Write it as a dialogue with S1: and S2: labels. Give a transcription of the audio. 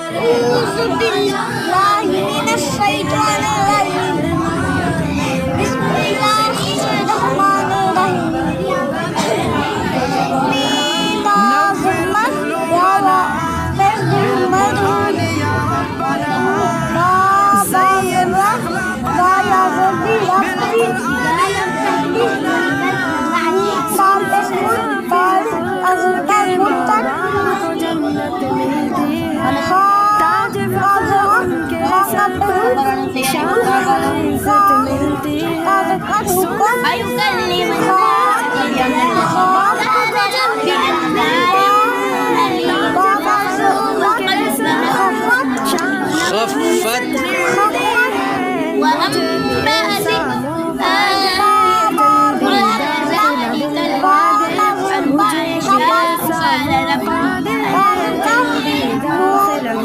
S1: أعوذ بالله من الشيطان الرجيم بسم الله الرحمن الرحيم ميراث المهد وفرد المدود لا بر لا يرضي ربي سام تسمون قال أزكى
S2: صفت